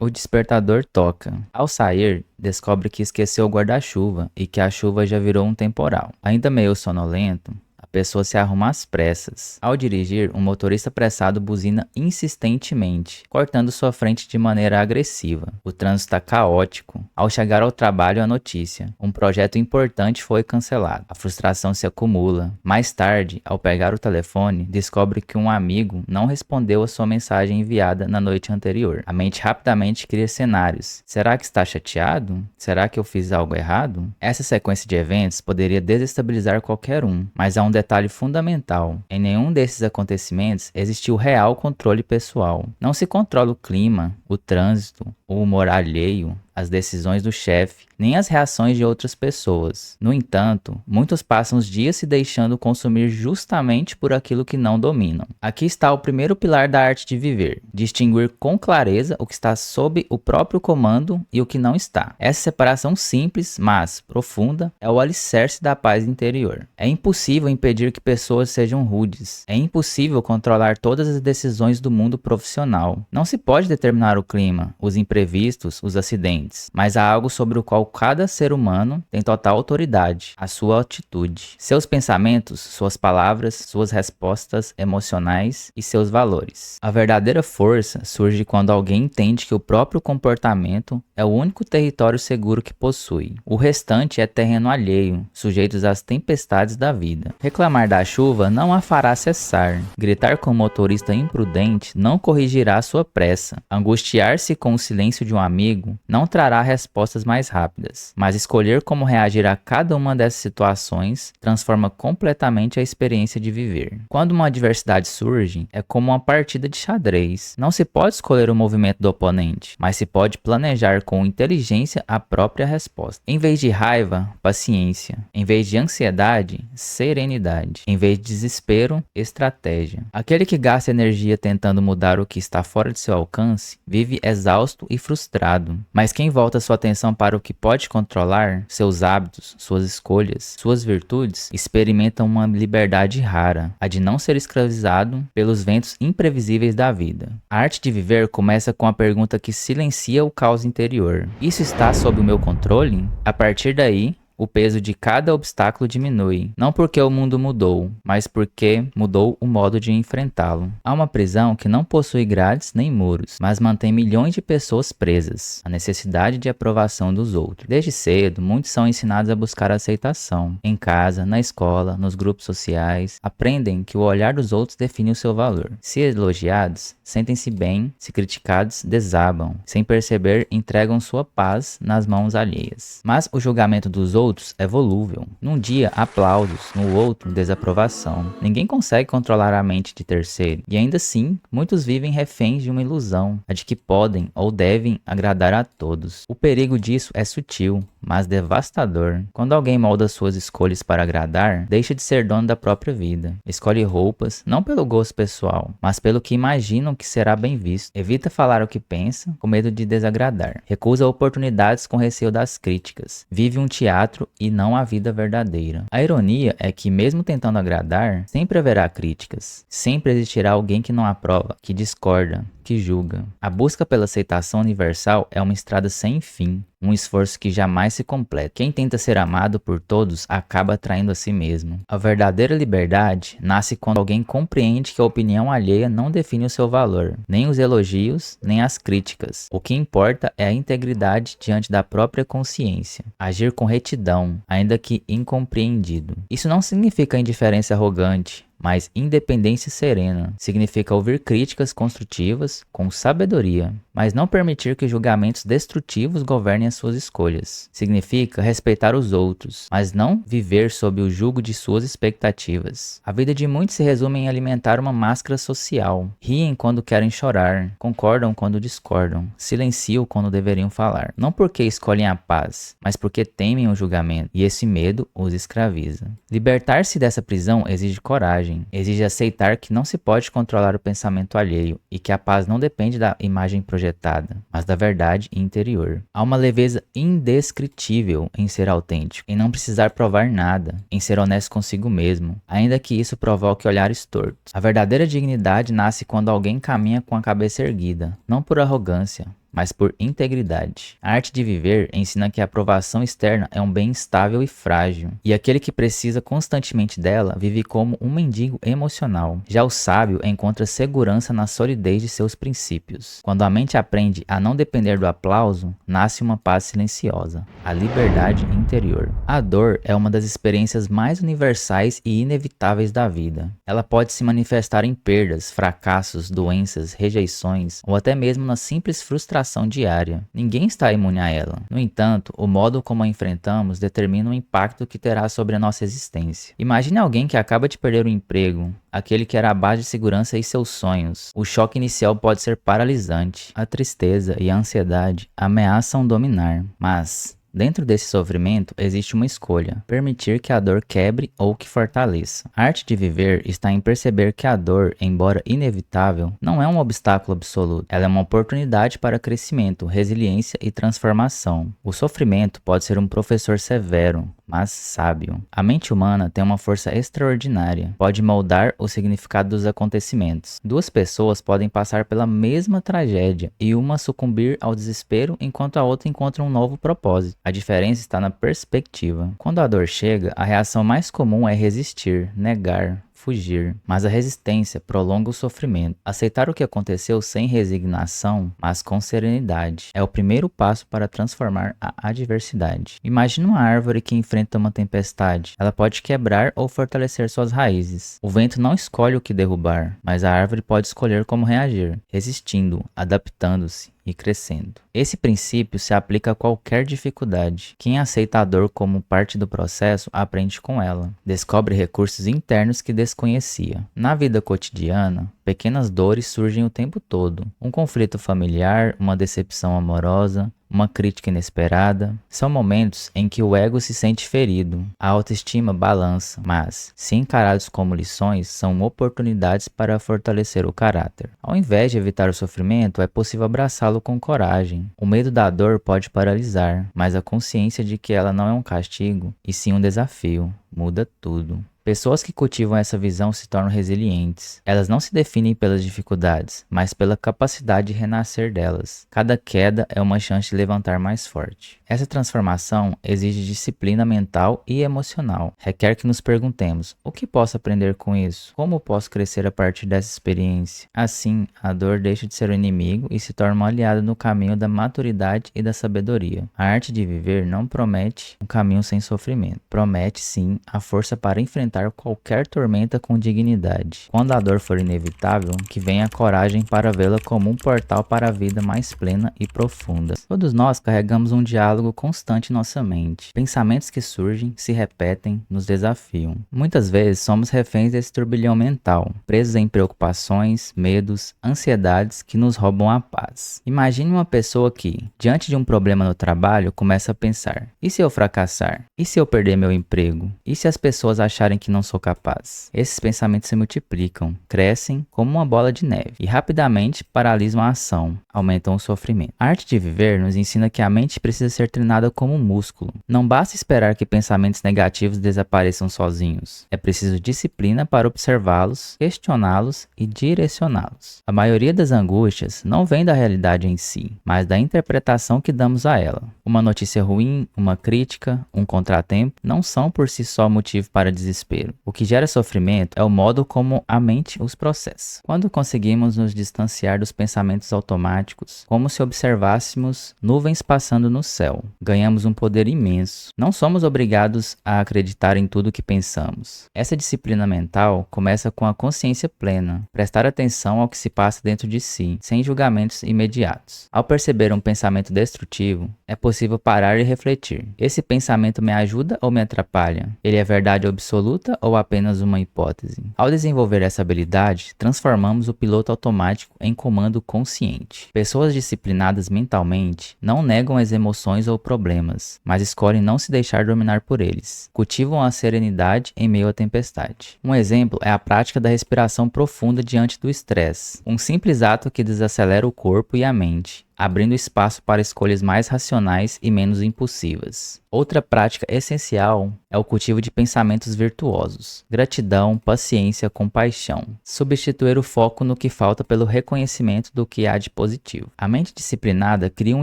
O despertador toca. Ao sair, descobre que esqueceu o guarda-chuva e que a chuva já virou um temporal. Ainda meio sonolento, a pessoa se arruma às pressas. Ao dirigir, um motorista apressado buzina insistentemente, cortando sua frente de maneira agressiva. O trânsito está caótico. Ao chegar ao trabalho, a notícia: um projeto importante foi cancelado. A frustração se acumula. Mais tarde, ao pegar o telefone, descobre que um amigo não respondeu a sua mensagem enviada na noite anterior. A mente rapidamente cria cenários. Será que está chateado? Será que eu fiz algo errado? Essa sequência de eventos poderia desestabilizar qualquer um, mas há um detalhe fundamental: em nenhum desses acontecimentos existiu real controle pessoal. Não se controla o clima, o trânsito, o humor alheio, as decisões do chefe, nem as reações de outras pessoas. No entanto, muitos passam os dias se deixando consumir justamente por aquilo que não dominam. Aqui está o primeiro pilar da arte de viver: distinguir com clareza o que está sob o próprio comando e o que não está. Essa separação simples, mas profunda, é o alicerce da paz interior. É impossível impedir que pessoas sejam rudes. É impossível controlar todas as decisões do mundo profissional. Não se pode determinar o clima, os imprevistos, os acidentes, mas há algo sobre o qual cada ser humano tem total autoridade: a sua atitude, seus pensamentos, suas palavras, suas respostas emocionais e seus valores. A verdadeira força surge quando alguém entende que o próprio comportamento é o único território seguro que possui. O restante é terreno alheio, sujeitos às tempestades da vida. Reclamar da chuva não a fará cessar. Gritar com um motorista imprudente não corrigirá sua pressa. Angustiar-se com o silêncio de um amigo não trará respostas mais rápidas. Mas escolher como reagir a cada uma dessas situações transforma completamente a experiência de viver. Quando uma adversidade surge, é como uma partida de xadrez. Não se pode escolher o movimento do oponente, mas se pode planejar com inteligência a própria resposta. Em vez de raiva, paciência. Em vez de ansiedade, serenidade. Em vez de desespero, estratégia. Aquele que gasta energia tentando mudar o que está fora de seu alcance vive exausto e frustrado. Mas quem volta sua atenção para o que pode controlar, seus hábitos, suas escolhas, suas virtudes, experimenta uma liberdade rara, a de não ser escravizado pelos ventos imprevisíveis da vida. A arte de viver começa com a pergunta que silencia o caos interior: isso está sob o meu controle? A partir daí, o peso de cada obstáculo diminui, não porque o mundo mudou, mas porque mudou o modo de enfrentá-lo. Há uma prisão que não possui grades nem muros, mas mantém milhões de pessoas presas: a necessidade de aprovação dos outros. Desde cedo, muitos são ensinados a buscar aceitação. Em casa, na escola, nos grupos sociais, aprendem que o olhar dos outros define o seu valor. Se elogiados, sentem-se bem; se criticados, desabam. Sem perceber, entregam sua paz nas mãos alheias. Mas o julgamento dos outros é volúvel. Num dia, aplausos; no outro, desaprovação. Ninguém consegue controlar a mente de terceiro. E ainda assim, muitos vivem reféns de uma ilusão: a de que podem ou devem agradar a todos. O perigo disso é sutil, mas devastador. Quando alguém molda suas escolhas para agradar, deixa de ser dono da própria vida. Escolhe roupas, não pelo gosto pessoal, mas pelo que imaginam que será bem visto. Evita falar o que pensa, com medo de desagradar. Recusa oportunidades com receio das críticas. Vive um teatro e não a vida verdadeira. A ironia é que, mesmo tentando agradar, sempre haverá críticas. Sempre existirá alguém que não aprova, que discorda, que julga. A busca pela aceitação universal é uma estrada sem fim, um esforço que jamais se completa. Quem tenta ser amado por todos acaba traindo a si mesmo. A verdadeira liberdade nasce quando alguém compreende que a opinião alheia não define o seu valor, nem os elogios, nem as críticas. O que importa é a integridade diante da própria consciência. Agir com retidão, ainda que incompreendido. Isso não significa indiferença arrogante, mas independência serena. Significa ouvir críticas construtivas com sabedoria, mas não permitir que julgamentos destrutivos governem as suas escolhas. Significa respeitar os outros, mas não viver sob o jugo de suas expectativas. A vida de muitos se resume em alimentar uma máscara social. Riem quando querem chorar, concordam quando discordam, silenciam quando deveriam falar. Não porque escolhem a paz, mas porque temem o julgamento, e esse medo os escraviza. Libertar-se dessa prisão exige coragem. Exige aceitar que não se pode controlar o pensamento alheio e que a paz não depende da imagem projetada, mas da verdade interior. Há uma leveza indescritível em ser autêntico, em não precisar provar nada, em ser honesto consigo mesmo, ainda que isso provoque olhares tortos. A verdadeira dignidade nasce quando alguém caminha com a cabeça erguida, não por arrogância, mas por integridade. A arte de viver ensina que a aprovação externa é um bem instável e frágil, e aquele que precisa constantemente dela vive como um mendigo emocional. Já o sábio encontra segurança na solidez de seus princípios. Quando a mente aprende a não depender do aplauso, nasce uma paz silenciosa, a liberdade interior. A dor é uma das experiências mais universais e inevitáveis da vida. Ela pode se manifestar em perdas, fracassos, doenças, rejeições ou até mesmo na simples frustração diária. Ninguém está imune a ela. No entanto, o modo como a enfrentamos determina o impacto que terá sobre a nossa existência. Imagine alguém que acaba de perder o emprego, aquele que era a base de segurança e seus sonhos. O choque inicial pode ser paralisante. A tristeza e a ansiedade ameaçam dominar, mas dentro desse sofrimento existe uma escolha: permitir que a dor quebre ou que fortaleça. A arte de viver está em perceber que a dor, embora inevitável, não é um obstáculo absoluto. Ela é uma oportunidade para crescimento, resiliência e transformação. O sofrimento pode ser um professor severo, mas sábio. A mente humana tem uma força extraordinária. Pode moldar o significado dos acontecimentos. Duas pessoas podem passar pela mesma tragédia e uma sucumbir ao desespero enquanto a outra encontra um novo propósito. A diferença está na perspectiva. Quando a dor chega, a reação mais comum é resistir, negar, fugir, mas a resistência prolonga o sofrimento. Aceitar o que aconteceu sem resignação, mas com serenidade, é o primeiro passo para transformar a adversidade. Imagine uma árvore que enfrenta uma tempestade. Ela pode quebrar ou fortalecer suas raízes. O vento não escolhe o que derrubar, mas a árvore pode escolher como reagir, resistindo, adaptando-se e crescendo. Esse princípio se aplica a qualquer dificuldade. Quem aceita a dor como parte do processo aprende com ela, descobre recursos internos que desconhecia. Na vida cotidiana, pequenas dores surgem o tempo todo. Um conflito familiar, uma decepção amorosa, uma crítica inesperada. São momentos em que o ego se sente ferido, a autoestima balança, mas, se encarados como lições, são oportunidades para fortalecer o caráter. Ao invés de evitar o sofrimento, é possível abraçá-lo com coragem. O medo da dor pode paralisar, mas a consciência de que ela não é um castigo, e sim um desafio, muda tudo. Pessoas que cultivam essa visão se tornam resilientes. Elas não se definem pelas dificuldades, mas pela capacidade de renascer delas. Cada queda é uma chance de levantar mais forte. Essa transformação exige disciplina mental e emocional. Requer que nos perguntemos: o que posso aprender com isso? Como posso crescer a partir dessa experiência? Assim, a dor deixa de ser o inimigo e se torna um aliado no caminho da maturidade e da sabedoria. A arte de viver não promete um caminho sem sofrimento. Promete, sim, a força para enfrentar qualquer tormenta com dignidade. Quando a dor for inevitável, que venha a coragem para vê-la como um portal para a vida mais plena e profunda. Todos nós carregamos um diálogo constante em nossa mente. Pensamentos que surgem, se repetem, nos desafiam. Muitas vezes somos reféns desse turbilhão mental, presos em preocupações, medos, ansiedades que nos roubam a paz. Imagine uma pessoa que, diante de um problema no trabalho, começa a pensar: e se eu fracassar? E se eu perder meu emprego? E se as pessoas acharem que não sou capaz? Esses pensamentos se multiplicam, crescem como uma bola de neve e rapidamente paralisam a ação, aumentam o sofrimento. A arte de viver nos ensina que a mente precisa ser treinada como um músculo. Não basta esperar que pensamentos negativos desapareçam sozinhos. É preciso disciplina para observá-los, questioná-los e direcioná-los. A maioria das angústias não vem da realidade em si, mas da interpretação que damos a ela. Uma notícia ruim, uma crítica, um contratempo não são por si só motivo para desespero. O que gera sofrimento é o modo como a mente os processa. Quando conseguimos nos distanciar dos pensamentos automáticos, como se observássemos nuvens passando no céu, ganhamos um poder imenso. Não somos obrigados a acreditar em tudo que pensamos. Essa disciplina mental começa com a consciência plena, prestar atenção ao que se passa dentro de si, sem julgamentos imediatos. Ao perceber um pensamento destrutivo, é possível parar e refletir: esse pensamento me ajuda ou me atrapalha? Ele é verdade absoluta ou apenas uma hipótese? Ao desenvolver essa habilidade, transformamos o piloto automático em comando consciente. Pessoas disciplinadas mentalmente não negam as emoções ou problemas, mas escolhem não se deixar dominar por eles. Cultivam a serenidade em meio à tempestade. Um exemplo é a prática da respiração profunda diante do estresse, um simples ato que desacelera o corpo e a mente. abrindo espaço para escolhas mais racionais e menos impulsivas. Outra prática essencial é o cultivo de pensamentos virtuosos, gratidão, paciência, compaixão. Substituir o foco no que falta pelo reconhecimento do que há de positivo. A mente disciplinada cria um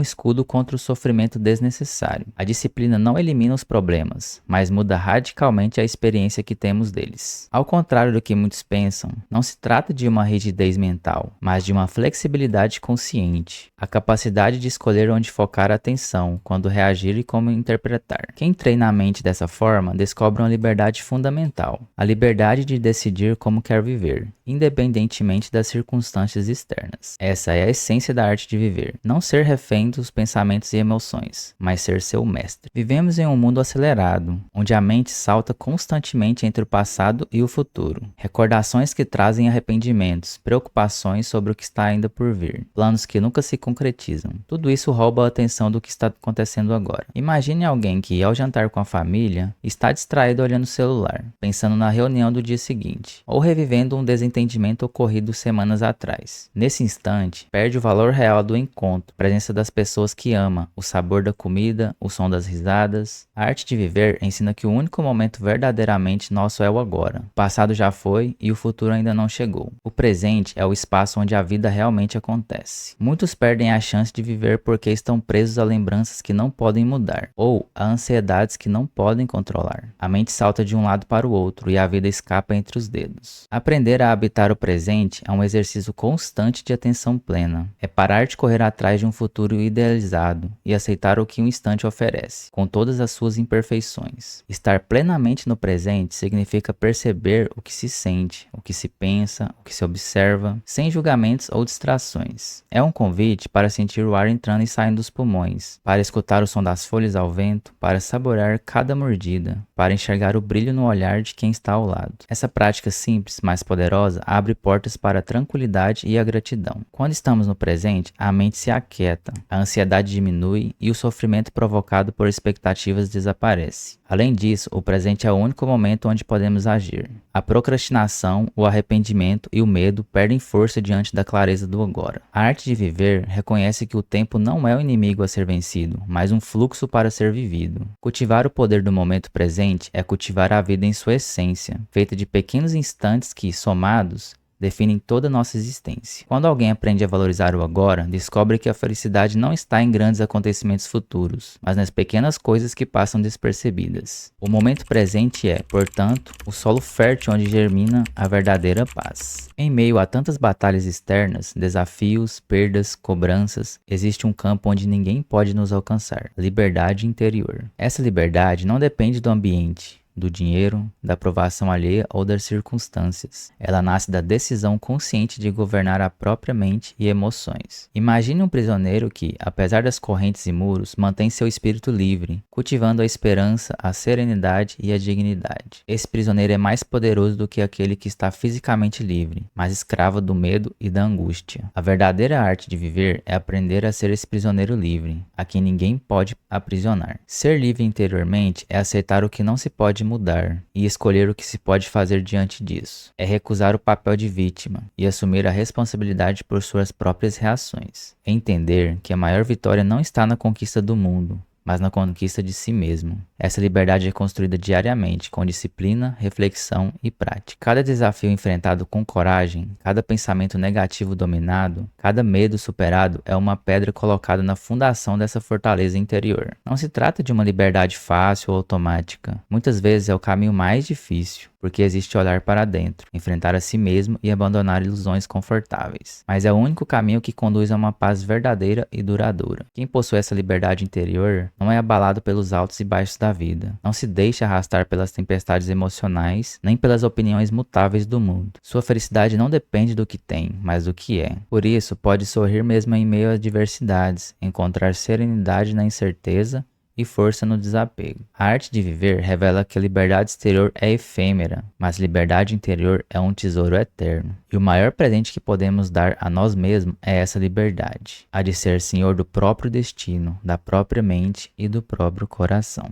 escudo contra o sofrimento desnecessário. A disciplina não elimina os problemas, mas muda radicalmente a experiência que temos deles. Ao contrário do que muitos pensam, não se trata de uma rigidez mental, mas de uma flexibilidade consciente, a capacidade de escolher onde focar a atenção, quando reagir e como interpretar. Quem treina a mente dessa forma descobre uma liberdade fundamental, a liberdade de decidir como quer viver, independentemente das circunstâncias externas. Essa é a essência da arte de viver, não ser refém dos pensamentos e emoções, mas ser seu mestre. Vivemos em um mundo acelerado, onde a mente salta constantemente entre o passado e o futuro. Recordações que trazem arrependimentos, preocupações sobre o que está ainda por vir, planos que nunca se concretizam. Tudo isso rouba a atenção do que está acontecendo agora. Imagine alguém que, ao jantar com a família, está distraído olhando o celular, pensando na reunião do dia seguinte, ou revivendo um desentendimento ocorrido semanas atrás. Nesse instante, perde o valor real do encontro, a presença das pessoas que ama, o sabor da comida, o som das risadas. A arte de viver ensina que o único momento verdadeiramente nosso é o agora. O passado já foi e o futuro ainda não chegou. O presente é o espaço onde a vida realmente acontece. Muitos perdem a chance de viver porque estão presos a lembranças que não podem mudar, ou a ansiedades que não podem controlar. A mente salta de um lado para o outro e a vida escapa entre os dedos. Aprender a habitar o presente é um exercício constante de atenção plena. É parar de correr atrás de um futuro idealizado e aceitar o que um instante oferece, com todas as suas imperfeições. Estar plenamente no presente significa perceber o que se sente, o que se pensa, o que se observa, sem julgamentos ou distrações. É um convite para sentir o ar entrando e saindo dos pulmões, para escutar o som das folhas ao vento, para saborear cada mordida, para enxergar o brilho no olhar de quem está ao lado. Essa prática simples, mas poderosa, abre portas para a tranquilidade e a gratidão. Quando estamos no presente, a mente se aquieta, a ansiedade diminui e o sofrimento provocado por expectativas desaparece. Além disso, o presente é o único momento onde podemos agir. A procrastinação, o arrependimento e o medo perdem força diante da clareza do agora. A arte de viver reconhece que o tempo não é o inimigo a ser vencido, mas um fluxo para ser vivido. Cultivar o poder do momento presente é cultivar a vida em sua essência, feita de pequenos instantes que, somados, definem toda a nossa existência. Quando alguém aprende a valorizar o agora, descobre que a felicidade não está em grandes acontecimentos futuros, mas nas pequenas coisas que passam despercebidas. O momento presente é, portanto, o solo fértil onde germina a verdadeira paz. Em meio a tantas batalhas externas, desafios, perdas, cobranças, existe um campo onde ninguém pode nos alcançar: liberdade interior. Essa liberdade não depende do ambiente, do dinheiro, da aprovação alheia ou das circunstâncias. Ela nasce da decisão consciente de governar a própria mente e emoções. Imagine um prisioneiro que, apesar das correntes e muros, mantém seu espírito livre, cultivando a esperança, a serenidade e a dignidade. Esse prisioneiro é mais poderoso do que aquele que está fisicamente livre, mas escravo do medo e da angústia. A verdadeira arte de viver é aprender a ser esse prisioneiro livre, a quem ninguém pode aprisionar. Ser livre interiormente é aceitar o que não se pode mudar e escolher o que se pode fazer diante disso. É recusar o papel de vítima e assumir a responsabilidade por suas próprias reações. É entender que a maior vitória não está na conquista do mundo, mas na conquista de si mesmo. Essa liberdade é construída diariamente com disciplina, reflexão e prática. Cada desafio enfrentado com coragem, cada pensamento negativo dominado, cada medo superado é uma pedra colocada na fundação dessa fortaleza interior. Não se trata de uma liberdade fácil ou automática. Muitas vezes é o caminho mais difícil, porque existe olhar para dentro, enfrentar a si mesmo e abandonar ilusões confortáveis. Mas é o único caminho que conduz a uma paz verdadeira e duradoura. Quem possui essa liberdade interior não é abalado pelos altos e baixos da vida. Não se deixa arrastar pelas tempestades emocionais, nem pelas opiniões mutáveis do mundo. Sua felicidade não depende do que tem, mas do que é. Por isso, pode sorrir mesmo em meio a adversidades, encontrar serenidade na incerteza e força no desapego. A arte de viver revela que a liberdade exterior é efêmera, mas liberdade interior é um tesouro eterno. E o maior presente que podemos dar a nós mesmos é essa liberdade, a de ser senhor do próprio destino, da própria mente e do próprio coração.